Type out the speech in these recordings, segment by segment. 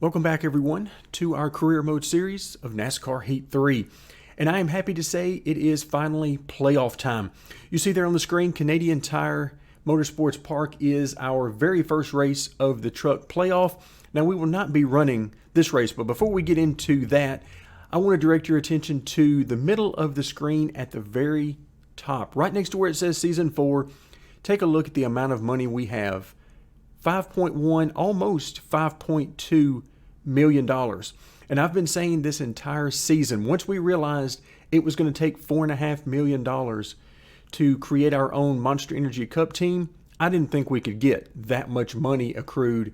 Welcome back, everyone, to our career mode series of NASCAR Heat 3. And I am happy to say it is finally playoff time. You see there on the screen, Canadian Tire Motorsports Park is our very first race of the truck playoff. Now, we will not be running this race, but before we get into that, I want to direct your attention to the middle of the screen at the very top, right next to where it says Season 4. Take a look at the amount of money we have. 5.1, almost $5.2 million. And I've been saying this entire season, once we realized it was going to take $4.5 million to create our own Monster Energy Cup team, I didn't think we could get that much money accrued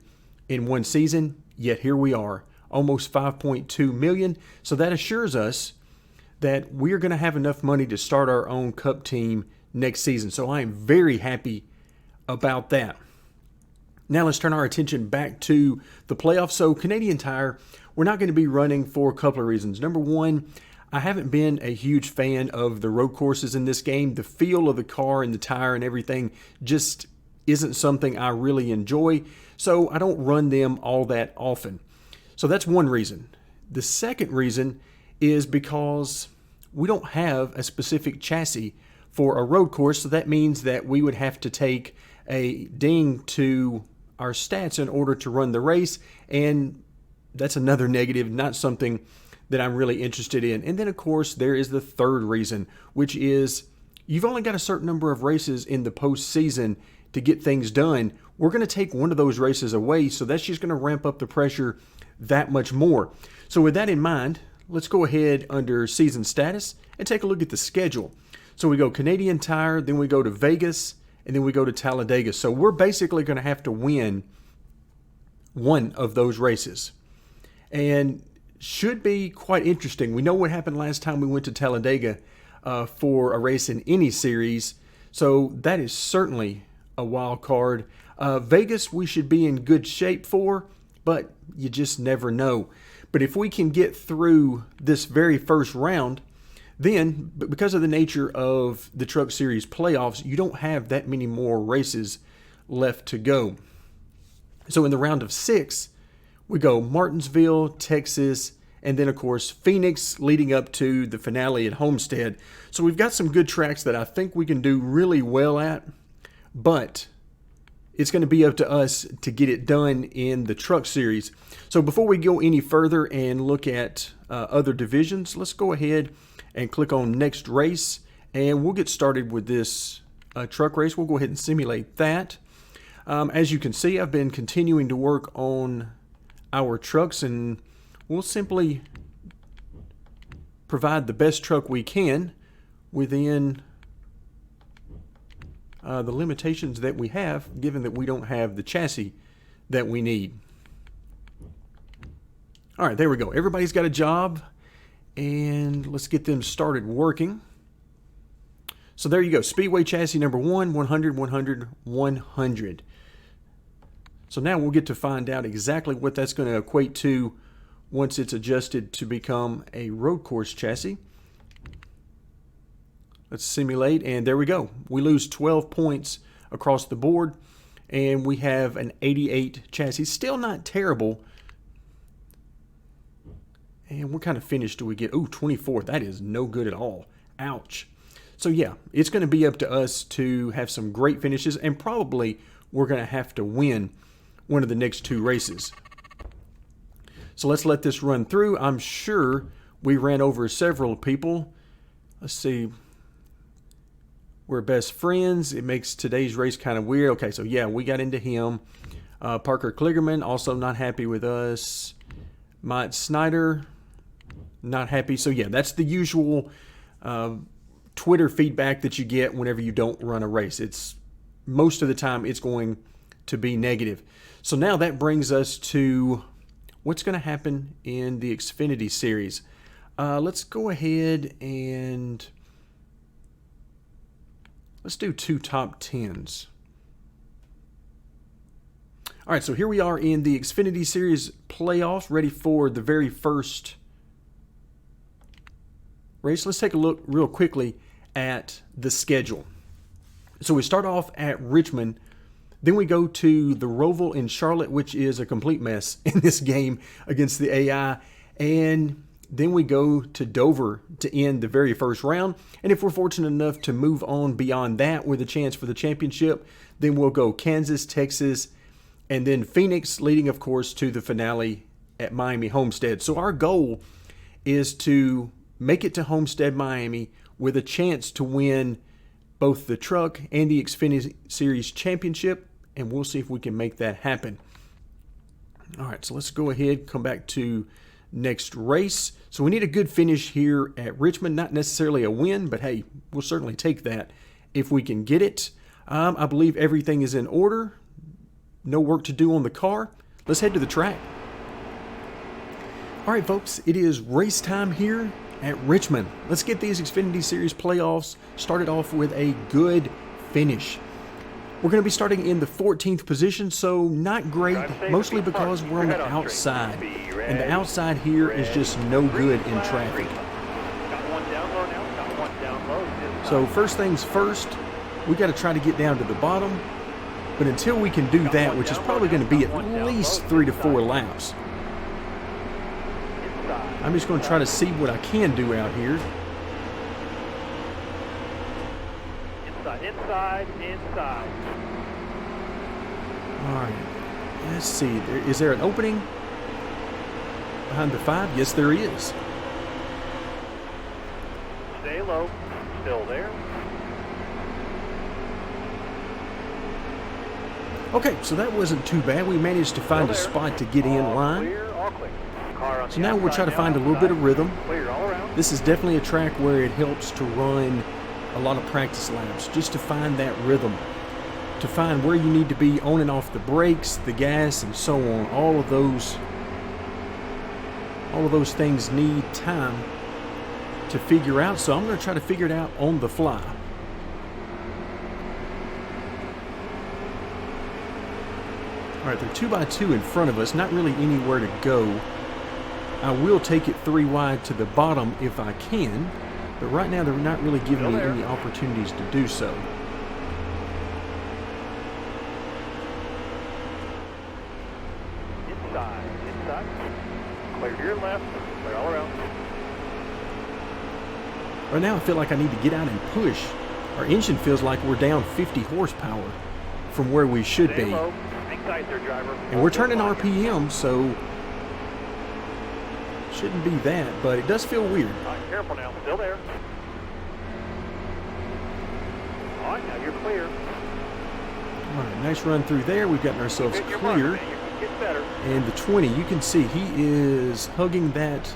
in one season, yet here we are, almost $5.2 million. So that assures us that we're going to have enough money to start our own Cup team next season. So I am very happy about that. Now let's turn our attention back to the playoffs. So Canadian Tire, we're not going to be running for a couple of reasons. Number one, I haven't been a huge fan of the road courses in this game. The feel of the car and the tire and everything just isn't something I really enjoy. So I don't run them all that often. So that's one reason. The second reason is because we don't have a specific chassis for a road course. So that means that we would have to take a ding to our stats in order to run the race, and that's another negative, not something that I'm really interested in. And then of course there is the third reason, which is you've only got a certain number of races in the postseason to get things done. We're going to take one of those races away, so that's just going to ramp up the pressure that much more. So with that in mind, let's go ahead under season status and take a look at the schedule. So we go Canadian Tire, then we go to Vegas, and then we go to Talladega. So we're basically going to have to win one of those races. And should be quite interesting. We know what happened last time we went to Talladega for a race in any series. So that is certainly a wild card. Vegas we should be in good shape for, but you just never know. But if we can get through this very first round, then, because of the nature of the Truck Series playoffs, you don't have that many more races left to go. So in the round of 6, we go Martinsville, Texas, and then, of course, Phoenix leading up to the finale at Homestead. So we've got some good tracks that I think we can do really well at, but it's going to be up to us to get it done in the Truck Series. So before we go any further and look at other divisions, let's go ahead and click on next race, and we'll get started with this truck race. We'll go ahead and simulate that. As you can see, I've been continuing to work on our trucks, and we'll simply provide the best truck we can within the limitations that we have, given that we don't have the chassis that we need. All right, there we go. Everybody's got a job, and let's get them started working. So there you go. Speedway chassis number 1, 100, 100, 100. So now we'll get to find out exactly what that's going to equate to once it's adjusted to become a road course chassis. Let's simulate, and there we go. We lose 12 points across the board, and we have an 88 chassis. Still not terrible. And what kind of finish do we get? Oh, 24. That is no good at all. Ouch. So yeah, it's going to be up to us to have some great finishes, and probably we're going to have to win one of the next 2 races. So let's let this run through. I'm sure we ran over several people. Let's see. We're best friends. It makes today's race kind of weird. Okay, so yeah, we got into him. Parker Kligerman, also not happy with us. Mike Snyder, not happy. So yeah, that's the usual Twitter feedback that you get whenever you don't run a race. It's most of the time it's going to be negative. So now that brings us to what's going to happen in the Xfinity series. Let's go ahead and let's do 2 top 10s. All right, so here we are in the Xfinity Series playoff, ready for the very first race. Let's take a look real quickly at the schedule. So we start off at Richmond Then we go to the Roval in Charlotte, which is a complete mess in this game against the AI. And then we go to Dover to end the very first round. And if we're fortunate enough to move on beyond that with a chance for the championship, then we'll go Kansas, Texas, and then Phoenix, leading, of course, to the finale at Miami Homestead. So our goal is to make it to Homestead, Miami, with a chance to win both the truck and the Xfinity Series championship, and we'll see if we can make that happen. All right, so let's go ahead, come back to next race. So we need a good finish here at Richmond, not necessarily a win, but hey, we'll certainly take that if we can get it. I believe everything is in order. No work to do on the car. Let's head to the track. All right, folks, it is race time here at Richmond. Let's get these Xfinity Series playoffs started off with a good finish. We're going to be starting in the 14th position, so not great, mostly because we're on the outside. And the outside here is just no good in traffic. So first things first, we got to try to get down to the bottom. But until we can do that, which is probably going to be at least 3 to 4 laps, I'm just going to try to see what I can do out here. Inside. All right, let's see. Is there an opening behind the 5? Yes, there is. Stay low. Still there. Okay, so that wasn't too bad. We managed to find a spot to get in line. So now we're trying to find a little bit of rhythm. This is definitely a track where it helps to run a lot of practice laps, just to find that rhythm, to find where you need to be on and off the brakes, the gas, and so on. All of those things need time to figure out, so I'm going to try to figure it out on the fly. All right, they're 2x2 in front of us, not really anywhere to go. I will take it 3 wide to the bottom if I can, but right now they're not really giving me any opportunities to do so. Inside. Clear to your left, clear all around. Right now I feel like I need to get out and push. Our engine feels like we're down 50 horsepower from where we should be. And we're turning RPM, so shouldn't be that, but it does feel weird. All right, careful now, still there. All right, now you're clear. All right, nice run through there. We've gotten ourselves clear. And the 20, you can see he is hugging that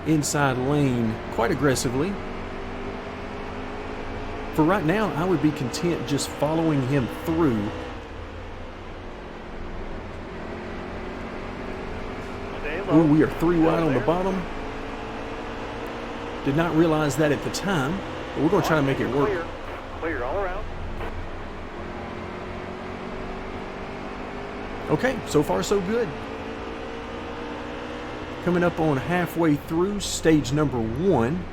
inside lane quite aggressively. For right now, I would be content just following him through. Ooh, we are 3 wide on the bottom. Did not realize that at the time, but we're going to try to make it work. Clear all around. Okay, so far so good. Coming up on halfway through stage number 1.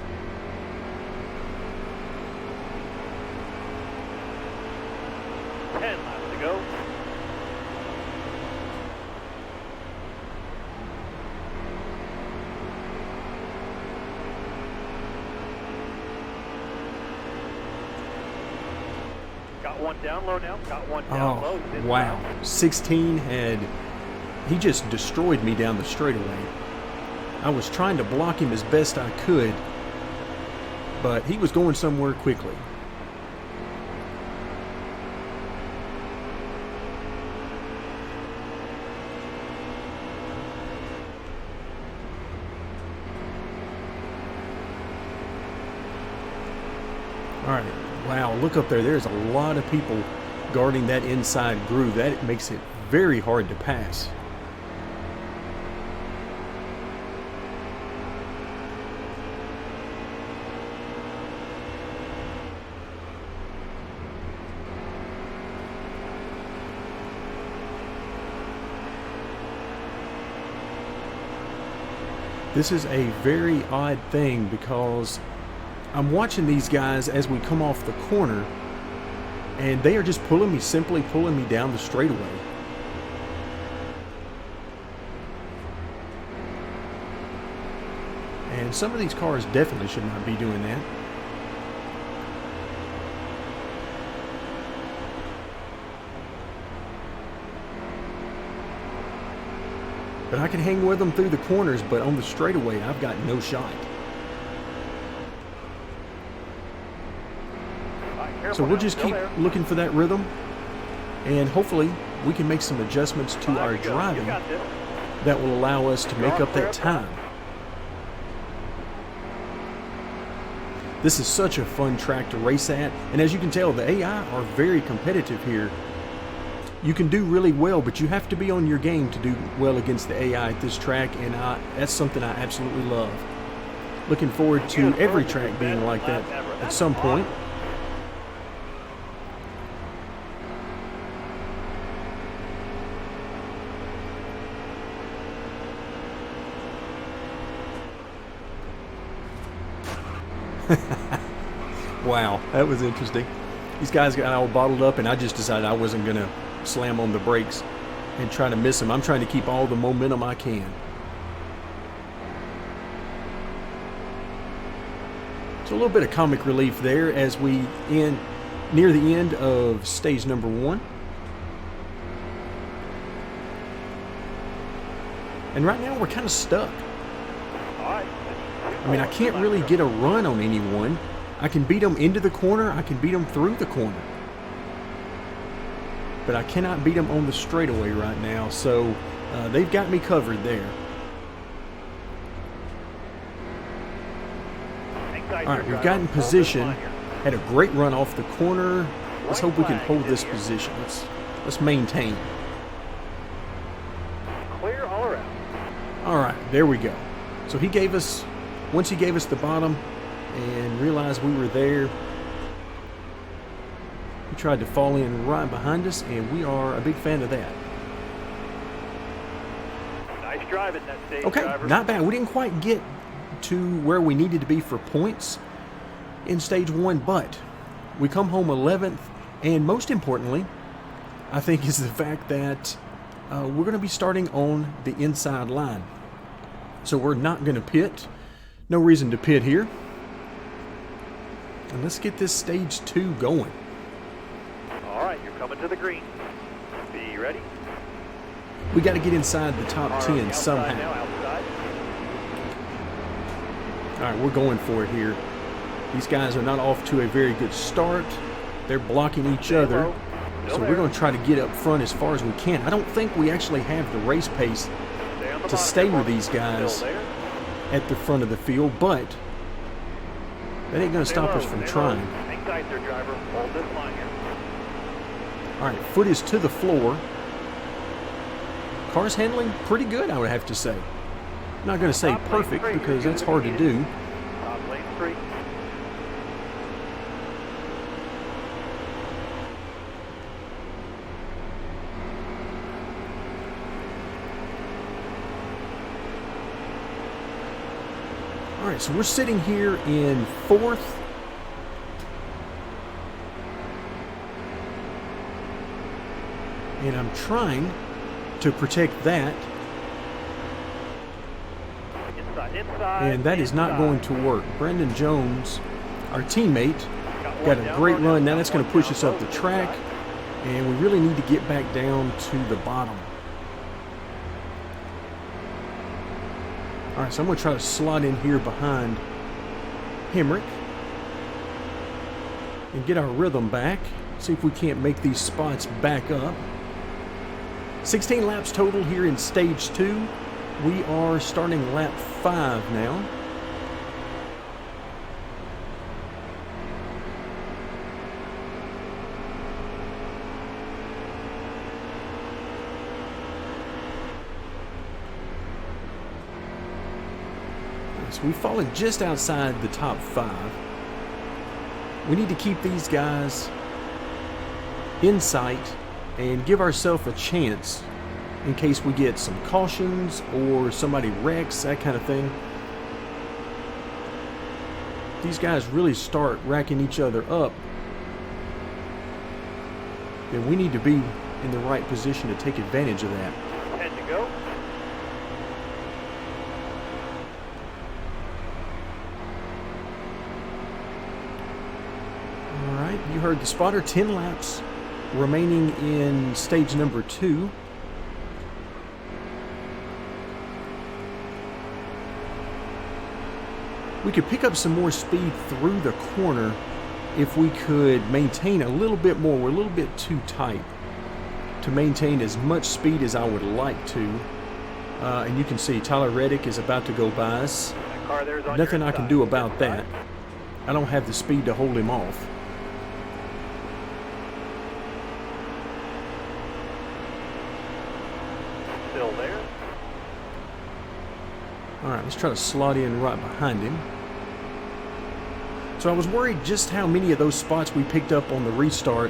One down low now. Got one down low. Wow. 16 he just destroyed me down the straightaway. I was trying to block him as best I could, but he was going somewhere quickly. All right. Wow, look up there. There's a lot of people guarding that inside groove. That makes it very hard to pass. This is a very odd thing because I'm watching these guys as we come off the corner, and they are just simply pulling me down the straightaway. And some of these cars definitely should not be doing that. But I can hang with them through the corners, but on the straightaway, I've got no shot. So we'll just keep looking for that rhythm, and hopefully we can make some adjustments to our driving that will allow us to make up that time. This is such a fun track to race at, and as you can tell, the AI are very competitive here. You can do really well, but you have to be on your game to do well against the AI at this track, and that's something I absolutely love. Looking forward to every track being like that at some point. Wow, that was interesting. These guys got all bottled up, and I just decided I wasn't going to slam on the brakes and try to miss them. I'm trying to keep all the momentum I can. So a little bit of comic relief there as we near the end of stage number 1. And right now we're kind of stuck. I mean, I can't really get a run on anyone. I can beat them into the corner, I can beat them through the corner. But I cannot beat them on the straightaway right now, so they've got me covered there. Alright, we've gotten position. Had a great run off the corner. Let's hope we can hold this position. Let's maintain. Clear all around. Alright, there we go. So once he gave us the bottom and realized we were there, he tried to fall in right behind us, and we are a big fan of that. Nice driving that stage, okay, driver. Not bad. We didn't quite get to where we needed to be for points in stage 1, but we come home 11th, and most importantly, I think, is the fact that we're going to be starting on the inside line. So we're not going to pit. No reason to pit here. And let's get this stage 2 going. All right, you're coming to the green. Be ready. We got to get inside the top 10 somehow. All right, we're going for it here. These guys are not off to a very good start. They're blocking each other. So we're going to try to get up front as far as we can. I don't think we actually have the race pace to stay with these guys at the front of the field, but that ain't going to stop us from trying. Hang tight there, driver. Hold this line here. All right, foot is to the floor. Car's handling pretty good, I would have to say. I'm not going to say perfect because that's hard to do. Top lane 3. All right, so we're sitting here in 4th. And I'm trying to protect that. Inside, and that is not going to work. Brendan Jones, our teammate, got a great run. Now that's going to push us up the track, and we really need to get back down to the bottom. All right, so I'm going to try to slot in here behind Hemrick and get our rhythm back. See if we can't make these spots back up. 16 laps total here in stage 2. We are starting lap 5 now. So we've fallen just outside the top 5. We need to keep these guys in sight and give ourselves a chance in case we get some cautions or somebody wrecks, that kind of thing. These guys really start racking each other up. then we need to be in the right position to take advantage of that. 10 to go. All right, you heard the spotter. 10 laps remaining in stage number 2. We could pick up some more speed through the corner if we could maintain a little bit more. We're a little bit too tight to maintain as much speed as I would like to. And you can see Tyler Reddick is about to go by us. That car there's on Nothing your I can inside. do about that. I don't have the speed to hold him off. Still there. All right, let's try to slot in right behind him. So I was worried just how many of those spots we picked up on the restart,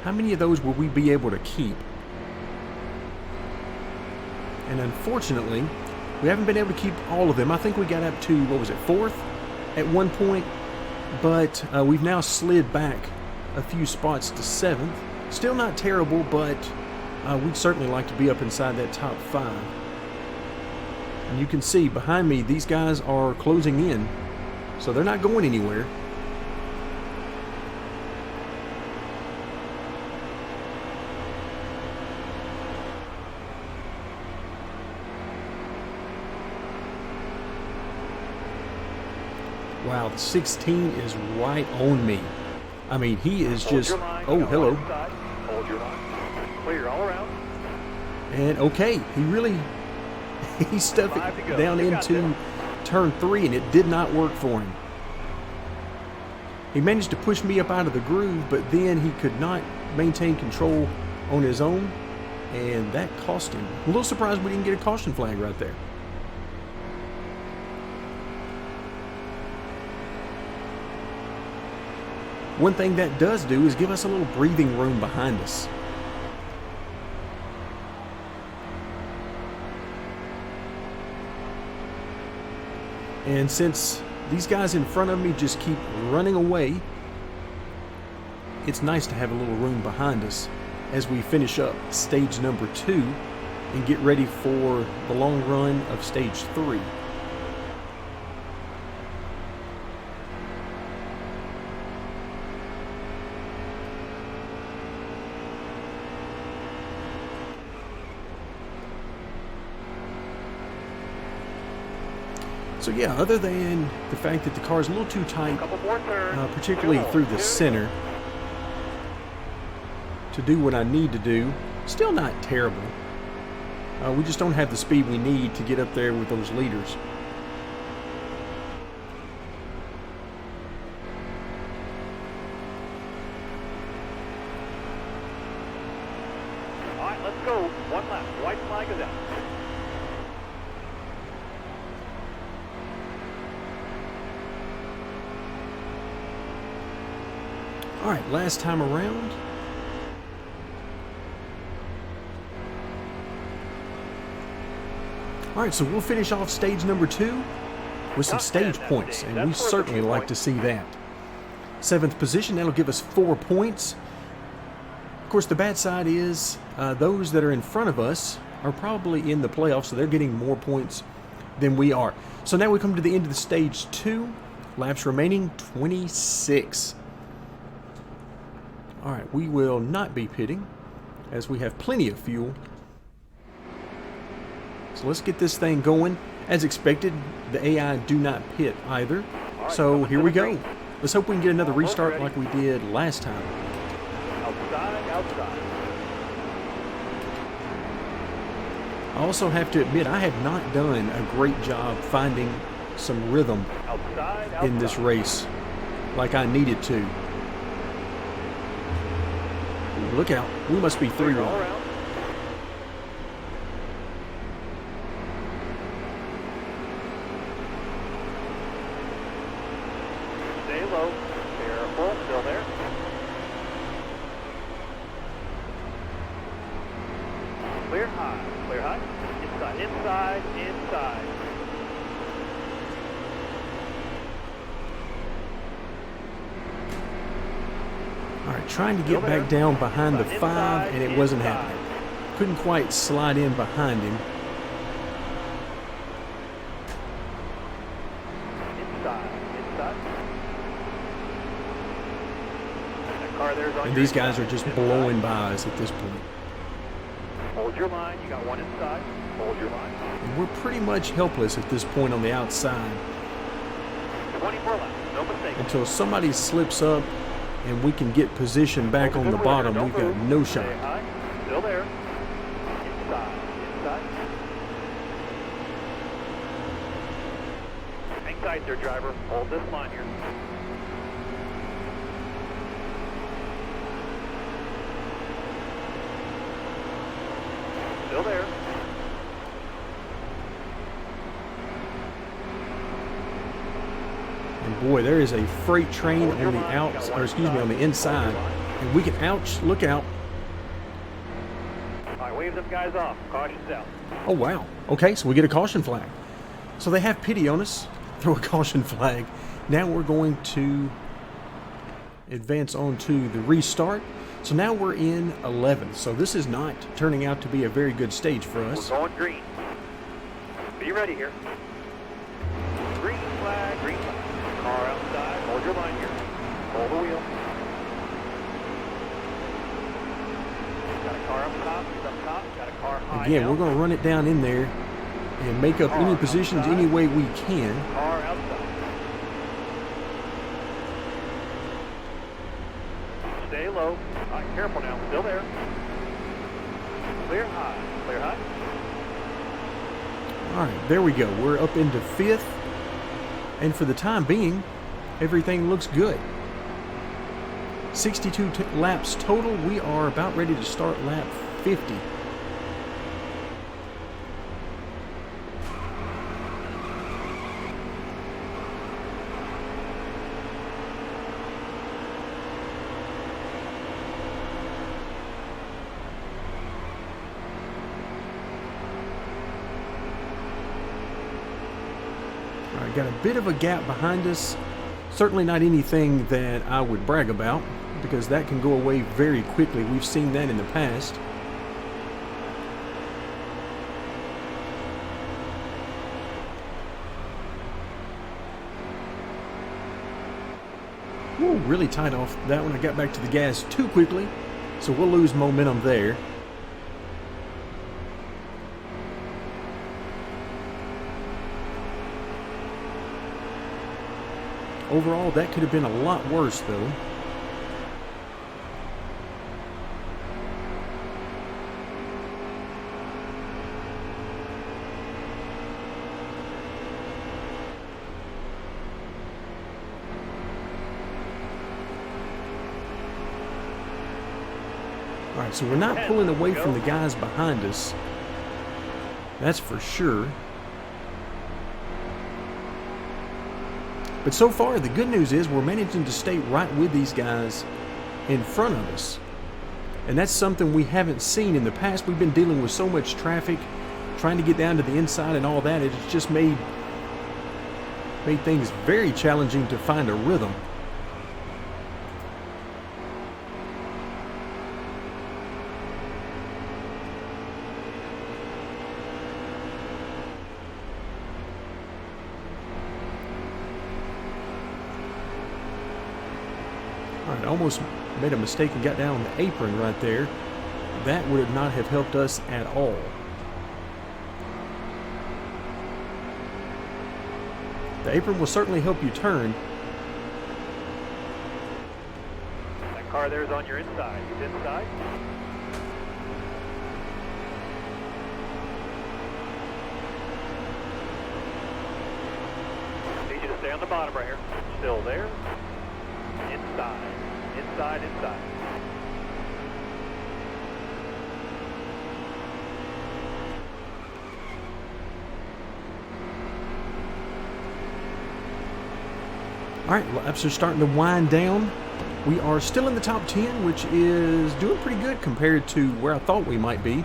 how many of those will we be able to keep? And unfortunately, we haven't been able to keep all of them. I think we got up to, what was it, 4th at one point, but we've now slid back a few spots to 7th. Still not terrible, but we'd certainly like to be up inside that top 5. And you can see behind me, these guys are closing in, so they're not going anywhere. Wow, the 16 is right on me. I mean, he is Hold just, your line. oh, Go hello. right side. Hold your line. Clear all around. And okay, he really, he stuffed 5 to it go. down You got into turn 3, and it did not work for him. He managed to push me up out of the groove, but then he could not maintain control on his own, and that cost him. I'm a little surprised we didn't get a caution flag right there. One thing that does do is give us a little breathing room behind us. And since these guys in front of me just keep running away, it's nice to have a little room behind us as we finish up stage number 2 and get ready for the long run of stage 3. So yeah, other than the fact that the car is a little too tight, Couple more turns. particularly through the center, to do what I need to do, still not terrible. We just don't have the speed we need to get up there with those leaders. All right, let's go. One lap. White flag is out. All right, last time around. All right, so we'll finish off stage number 2 with some stage points, and we certainly like to see that. 7th position, that'll give us 4 points. Of course, the bad side is those that are in front of us are probably in the playoffs, so they're getting more points than we are. So now we come to the end of the stage 2. Laps remaining, 26. All right, we will not be pitting as we have plenty of fuel. So let's get this thing going. As expected, the AI do not pit either. So here we go. Let's hope we can get another restart like we did last time. Outside, outside. I also have to admit, I have not done a great job finding some rhythm Outside, outside. in this race like I needed to. Ooh, look out. We must be 3 Clear all wide. around. Stay low. Careful. Still there. Clear high. Clear high. Inside, inside, inside. All right, trying to get back down behind the 5, and it wasn't happening. Couldn't quite slide in behind him. Inside. That car there's on And your these guys are inside. just Inside. blowing by us at this point. Hold your line. You got one inside. Hold your line. And we're pretty much helpless at this point on the outside 24 laps. No mistake. until somebody slips up and we can get position back on the bottom. We've got no shot. Stay high. Still there. Inside. Hang tight there, driver. Hold this line here. Still there. And boy, there is a freight train on the outs, or excuse me, on the inside. And we can, ouch, look out. All right, wave them guys off. Caution's out. Oh, wow. Okay, so we get a caution flag. So they have pity on us, throw a caution flag. Now we're going to advance on to the restart. So now we're in 11th. So this is not turning out to be a very good stage for us. We're going green. Be ready here. Green flag, green flag. Car outside. Hold your line here. Hold the wheel. Got a car up top. He's up top. Got a car high Again, down. we're going to run it down in there and make up any positions any way we can. Car outside. Stay low. All right, careful now. Still there. Clear high. Clear high. All right, there we go. We're up into 5th. And for the time being, everything looks good. 62 laps total. We are about ready to start lap 50. All right, got a bit of a gap behind us. Certainly not anything that I would brag about, because that can go away very quickly. We've seen that in the past. Woo, really tight off that one. I got back to the gas too quickly, so we'll lose momentum there. Overall, that could have been a lot worse, though. All right, so we're not pulling away from the guys behind us. That's for sure. But so far, the good news is we're managing to stay right with these guys in front of us. And that's something we haven't seen in the past. We've been dealing with so much traffic, trying to get down to the inside and all that. It's just made things very challenging to find a rhythm. All right, almost made a mistake and got down on the apron right there. That would not have helped us at all. The apron will certainly help you turn. That car there's on your inside. He's inside. Need you to stay on the bottom right here. Still there. Inside. Inside, inside. All right, laps are starting to wind down. We are still in the top 10, which is doing pretty good compared to where I thought we might be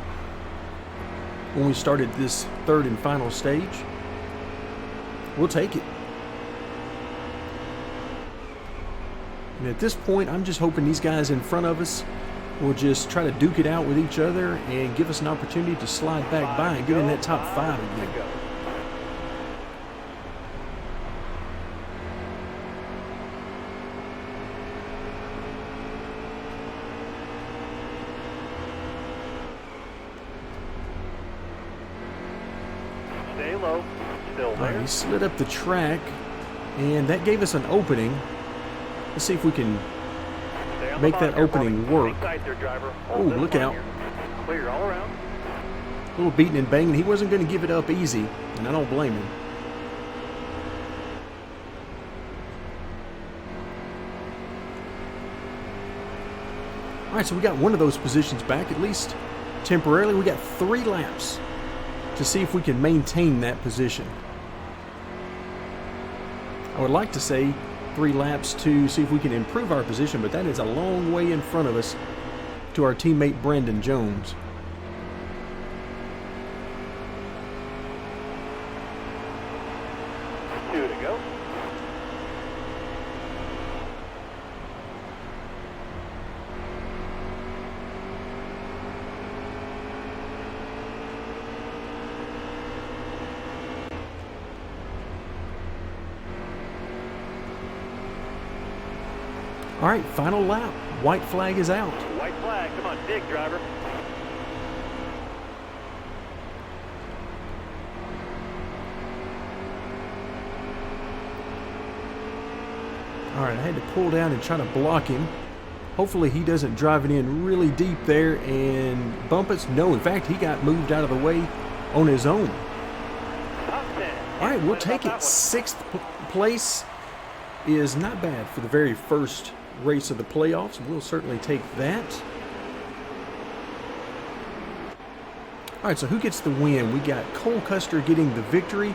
when we started this third and final stage. We'll take it. And at this point, I'm just hoping these guys in front of us will just try to duke it out with each other and give us an opportunity to slide back by and get in that top 5 again. Stay low. Still All right, there. he slid up the track, and that gave us an opening. Let's see if we can Stay on the make bottom that here, opening Bobby. work. Hang tight there, driver. Oh, Hold this look line out. here. Clear all around. A little beating and banging. He wasn't going to give it up easy, and I don't blame him. All right, so we got one of those positions back, at least temporarily. We got 3 laps to see if we can maintain that position. I would like to say 3 laps to see if we can improve our position, but that is a long way in front of us to our teammate Brandon Jones. Two to go. All right, final lap. White flag is out. White flag. Come on, dig, driver. All right, I had to pull down and try to block him. Hopefully he doesn't drive it in really deep there and bump us. No, in fact, he got moved out of the way on his own. Top 10. All right, we'll What take about it. that one? 6th place is not bad for the very first race of the playoffs. We'll certainly take that. All right, so who gets the win? We got Cole Custer getting the victory.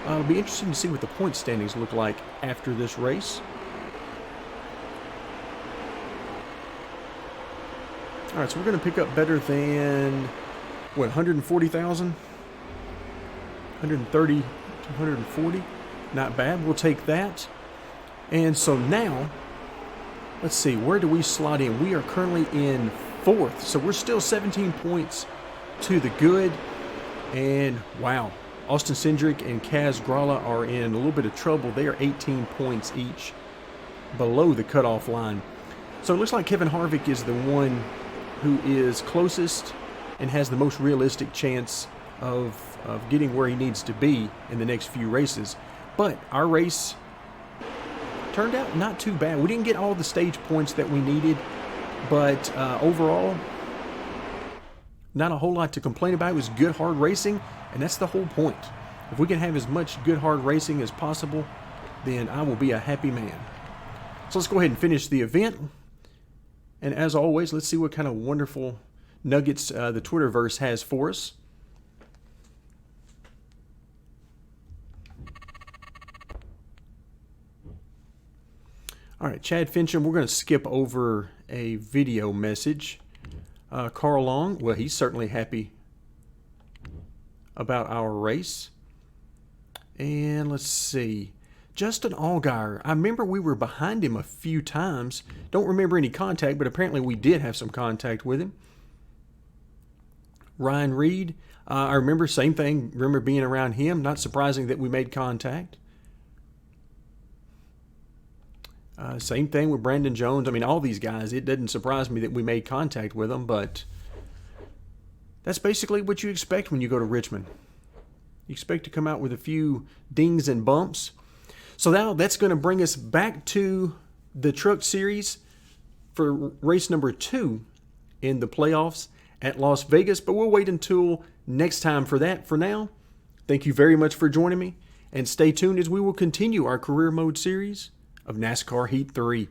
It'll be interesting to see what the point standings look like after this race. All right, so we're going to pick up better than, what, 140,000? 130 to 140. Not bad. We'll take that. And so now, let's see, where do we slot in? We are currently in 4th, so we're still 17 points to the good. And wow, Austin Cindric and Kaz Grala are in a little bit of trouble. They are 18 points each below the cutoff line. So it looks like Kevin Harvick is the one who is closest and has the most realistic chance of getting where he needs to be in the next few races. But our race turned out not too bad. We didn't get all the stage points that we needed, but overall, not a whole lot to complain about. It was good, hard racing, and that's the whole point. If we can have as much good, hard racing as possible, then I will be a happy man. So let's go ahead and finish the event. And as always, let's see what kind of wonderful nuggets the Twitterverse has for us. All right, Chad Fincham, we're going to skip over a video message. Carl Long, well, he's certainly happy about our race. And let's see. Justin Allgaier, I remember we were behind him a few times. Don't remember any contact, but apparently we did have some contact with him. Ryan Reed, I remember, same thing, remember being around him. Not surprising that we made contact. Same thing with Brandon Jones. I mean, all these guys, it doesn't surprise me that we made contact with them, but that's basically what you expect when you go to Richmond. You expect to come out with a few dings and bumps. So now that's going to bring us back to the Truck Series for race number 2 in the playoffs at Las Vegas, but we'll wait until next time for that. For now, thank you very much for joining me, and stay tuned as we will continue our Career Mode series of NASCAR Heat 3.